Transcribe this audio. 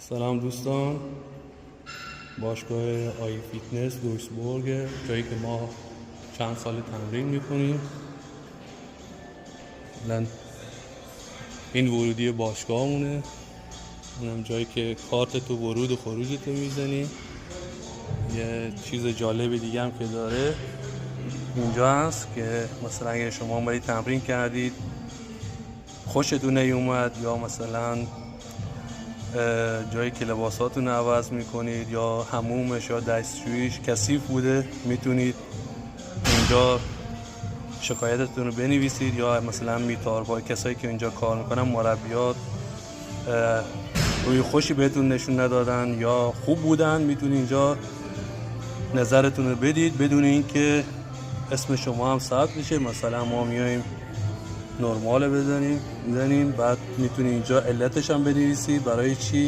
سلام دوستان، باشگاه آی فیتنس دویسبورگ، جایی که ما چند سال تمرین میکنیم. الان این ورودی باشگاهمونه، اونم جایی که کارت تو ورود و خروج تو میزنی. یه چیز جالب دیگه هم که داره اینجا هست که مثلا اگه شما اومدید تمرین کردید خوشتون نیومد، یا مثلا جایی که لباساتون عوض میکنید یا حمومش یا دستشویش کثیف بوده، میتونید اینجا شکایتتون رو بنویسید، یا مثلا میتاربای کسایی که اینجا کار میکنن، مربیات روی خوشی بهتون نشون ندادن یا خوب بودن، میتونید اینجا نظرتون رو بدید بدون اینکه اسم شما هم ثبت بشه. مثلا ما میایم نرمال بزنیم، بعد میتونید اینجا علتش هم بنویسید برای چی